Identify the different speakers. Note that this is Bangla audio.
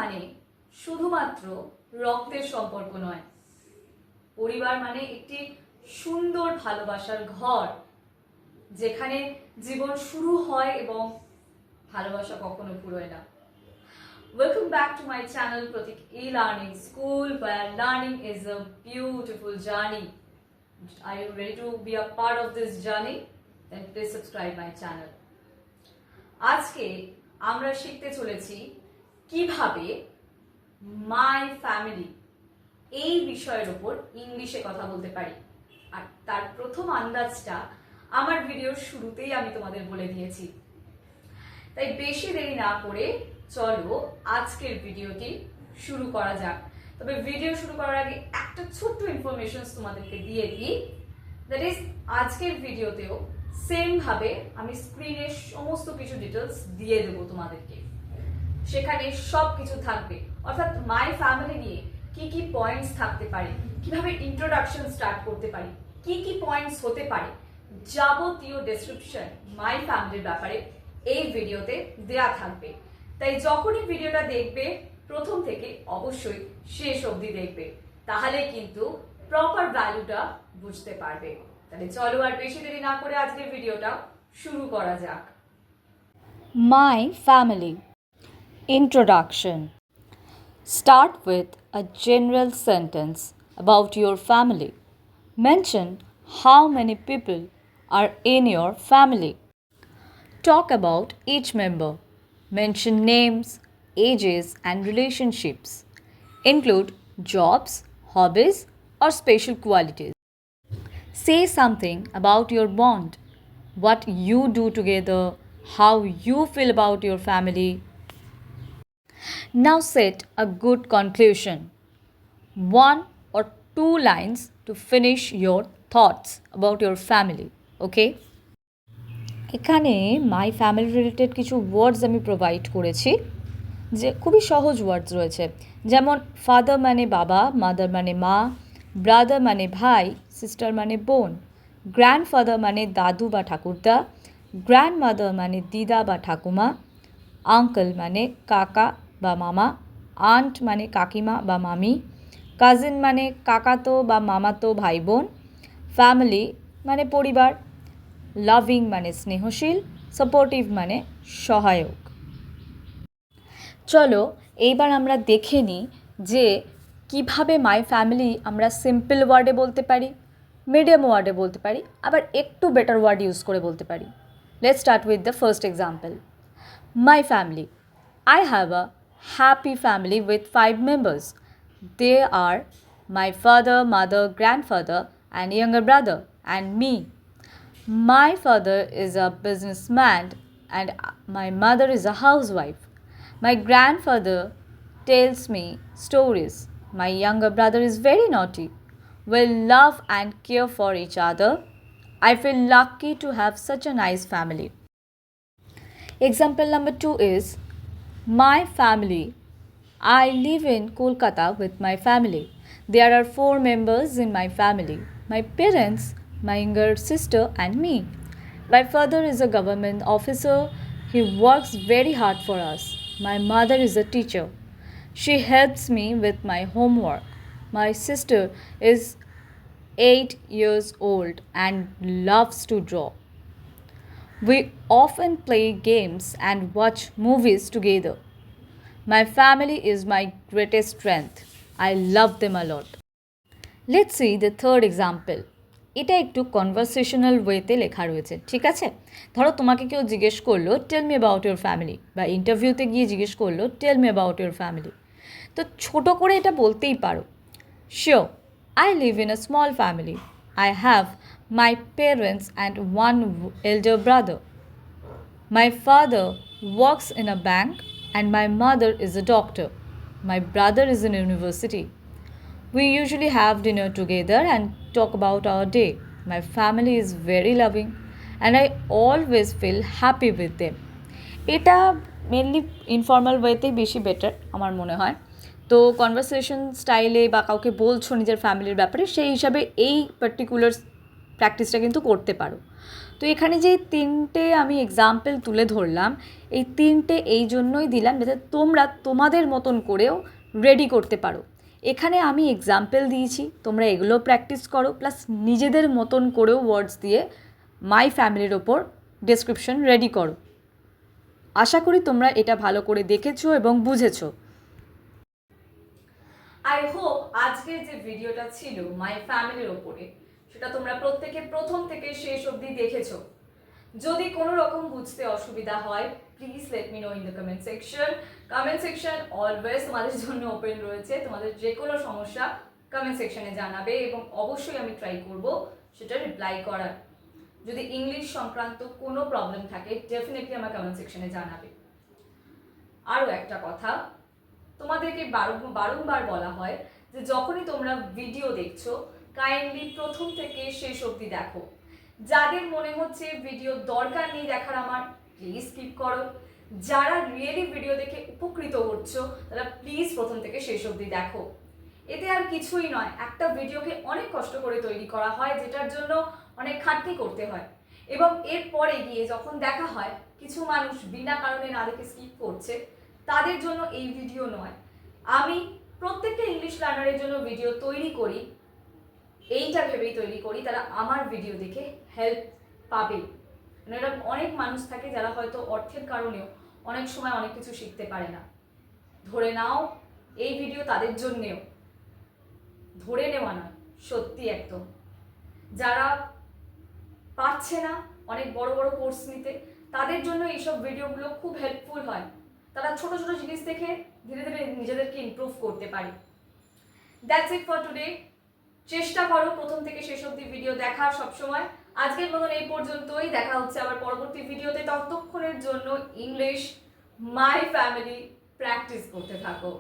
Speaker 1: মানে শুধুমাত্র রক্তের সম্পর্ক নয়, পরিবার মানে একটি সুন্দর ভালোবাসার ঘর, যেখানে জীবন শুরু হয় এবং ভালোবাসা কখনো ফুরোয় না। Welcome back to my channel Pratik E-Learning School, where learning is a beautiful journey. Are you ready to be a part of this journey? Then please subscribe my channel. আজকে আমরা শিখতে চলেছি কিভাবে মাই ফ্যামিলি এই বিষয়ের উপর ইংলিশে কথা বলতে পারি। আর তার প্রথম আন্দাজটা আমার ভিডিওর শুরুতেই আমি তোমাদের বলে দিয়েছি। তাই বেশি দেরি না করে চলো আজকের ভিডিওটি শুরু করা যাক। তবে ভিডিও শুরু করার আগে একটা ছোট্ট ইনফরমেশন তোমাদেরকে দিয়ে দিই। দ্যাট ইজ, আজকের ভিডিওতেও সেম ভাবে আমি স্ক্রিনে সমস্ত কিছু ডিটেলস দিয়ে দেবো তোমাদেরকে। সেখানে সব কিছু থাকবে, অর্থাৎ মাই ফ্যামিলি নিয়ে কি কি পয়েন্টস থাকতে পারে, কিভাবে ইন্ট্রোডাকশন স্টার্ট করতে পারি, কি কি পয়েন্টস হতে পারে, যাবতীয় ডেসক্রিপশন মাই ফ্যামিলির ব্যাপারে এই ভিডিওতে দেয়া থাকবে। তাই যখনই ভিডিওটা দেখবে প্রথম থেকে অবশ্যই শেষ অবধি দেখবে, তাহলে কিন্তু প্রপার ভ্যালুটা বুঝতে পারবে। তাহলে চলো আর বেশি দেরি না করে আজকের ভিডিওটা শুরু করা যাক।
Speaker 2: My family. Introduction. Start with a general sentence about your family. Mention how many people are in your family. Talk about each member. Mention names, ages, and relationships. Include jobs, hobbies, or special qualities. Say something about your bond, what you do together, how you feel about your family. Now set a good conclusion. 1 or 2 lines to finish your thoughts about your family. Okay? এখানে মাই ফ্যামিলি রিলেটেড কিছু ওয়ার্ডস আমি প্রোভাইড করেছি, যে খুবই সহজ ওয়ার্ডস রয়েছে। যেমন ফাদার মানে বাবা, মাদার মানে মা, ব্রাদার মানে ভাই, সিস্টার মানে বোন, গ্র্যান্ডফাদার মানে দাদু বা ঠাকুরদা, গ্র্যান্ডমাদার মানে দিদা বা ঠাকুমা, আঙ্কেল মানে কাকা বা মামা, আন্ট মানে কাকিমা বা মামি, কাজিন মানে কাকাতো বা মামাতো ভাই বোন, ফ্যামিলি মানে পরিবার, লাভিং মানে স্নেহশীল, সাপোর্টিভ মানে সহায়ক। চলো এইবার আমরা দেখে নিই যে কিভাবে মাই ফ্যামিলি আমরা সিম্পল ওয়ার্ডে বলতে পারি, মিডিয়াম ওয়ার্ডে বলতে পারি, আবার একটু বেটার ওয়ার্ড ইউজ করে বলতে পারি। Let's start with the first example. My family. I have a happy family with 5 members. They are my father, mother, grandfather, and younger brother, and me. My father is a businessman, and my mother is a housewife. My grandfather tells me stories. My younger brother is very naughty. We love and care for each other. I feel lucky to have such a nice family. Example number 2 is my family. I live in Kolkata with my family. There are 4 members in my family: my parents, my younger sister, and me. My father is a government officer. He works very hard for us. My mother is a teacher. She helps me with my homework. My sister is 8 years old and loves to draw. We often play games and watch movies together. My family is my greatest strength. I love them a lot. Let's see the third example. এটা একটু কনভারসেশনাল ওয়েতে লেখা রয়েছে, ঠিক আছে? ধরো তোমাকে কেউ জিজ্ঞেস করলো tell me about your family, বা ইন্টারভিউতে গিয়ে জিজ্ঞেস করলো tell me about your family. তো ছোট করে এটা বলতেই পারো, sure I live in a small family. I have my parents and 1 elder brother. My father works in a bank and my mother is a doctor. My brother is in university. We usually have dinner together and talk about our day. My family is very loving and I always feel happy with them. এটা মেনলি ইনফর্মাল ওয়েতেই বেশি বেটার আমার মনে হয়। তো কনভারসেশন স্টাইলে বা কাউকে বলছো নিজের ফ্যামিলির ব্যাপারে, সেই হিসাবে এই পার্টিকুলার প্র্যাকটিসটা কিন্তু করতে পারো। তো এখানে যে তিনটে আমি এক্সাম্পল তুলে ধরলাম, এই তিনটে এই জন্যই দিলাম যাতে তোমরা তোমাদের মতন করেও রেডি করতে পারো। এখানে আমি এক্সাম্পল দিয়েছি, তোমরা এগুলো প্র্যাকটিস করো, প্লাস নিজেদের মতন করেও ওয়ার্ডস দিয়ে মাই ফ্যামিলির ওপর ডেসক্রিপশন রেডি করো। আশা করি তোমরা এটা ভালো করে দেখেছো এবং বুঝেছো।
Speaker 1: আই হোপ আজকের যে ভিডিওটা ছিল মাই ফ্যামিলির ওপরে, সেটা তোমরা প্রত্যেকে প্রথম থেকে শেষ অবধি দেখেছো। যদি কোনো রকম বুঝতে অসুবিধা হয়, please let me no in the comment section. Comment section always তোমাদের জন্য ওপেন রয়েছে। তোমাদের যে কোনো সমস্যা কমেন্ট সেকশনে জানাবে এবং অবশ্যই আমি ট্রাই করব সেটা রিপ্লাই করার। যদি ইংলিশ সংক্রান্ত কোনো প্রবলেম থাকে ডেফিনেটলি আমার কমেন্ট সেকশনে জানাবে। আরও একটা কথা, তোমাদেরকে বারংবার বলা হয় যে যখনই তোমরা ভিডিও দেখছো কাইন্ডলি প্রথম থেকে শেষ অবধি দেখো। যাদের মনে হচ্ছে ভিডিও দরকার নেই দেখার আমার, প্লিজ স্কিপ করো। যারা রিয়েলি ভিডিও দেখে উপকৃত হচ্ছ তারা প্লিজ প্রথম থেকে শেষ অবধি দেখো। এতে আর কিছুই নয়, একটা ভিডিওকে অনেক কষ্ট করে তৈরি করা হয়, যেটার জন্য অনেক খাটনি করতে হয়, এবং এরপরে গিয়ে যখন দেখা হয় কিছু মানুষ বিনা কারণে না দেখে স্কিপ করছে, তাদের জন্য এই ভিডিও নয়। আমি প্রত্যেকটা ইংলিশ লার্নারের জন্য ভিডিও তৈরি করি, এইটা ভেবেই তৈরি করি তারা আমার ভিডিও দেখে হেল্প পাবে। মানে এরকম অনেক মানুষ থাকে যারা হয়তো অর্থের কারণেও অনেক সময় অনেক কিছু শিখতে পারে না। ধরে নাও এই ভিডিও তাদের জন্যেও, ধরে নেওয়া নয়, সত্যি একদম। যারা পারছে না অনেক বড় বড় কোর্স নিতে, তাদের জন্য এইসব ভিডিওগুলো খুব হেল্পফুল হয়। তারা ছোট ছোট জিনিস দেখে ধীরে ধীরে নিজেদেরকে ইমপ্রুভ করতে পারে। That's it for today. চেষ্টা করো প্রথম থেকে শেষ অবধি ভিডিও দেখার সবসময়। আজকের মতন এই পর্যন্তই, দেখা হচ্ছে আবার পরবর্তী ভিডিওতে। ততক্ষণের জন্য ইংলিশ মাই ফ্যামিলি প্র্যাকটিস করতে থাকো।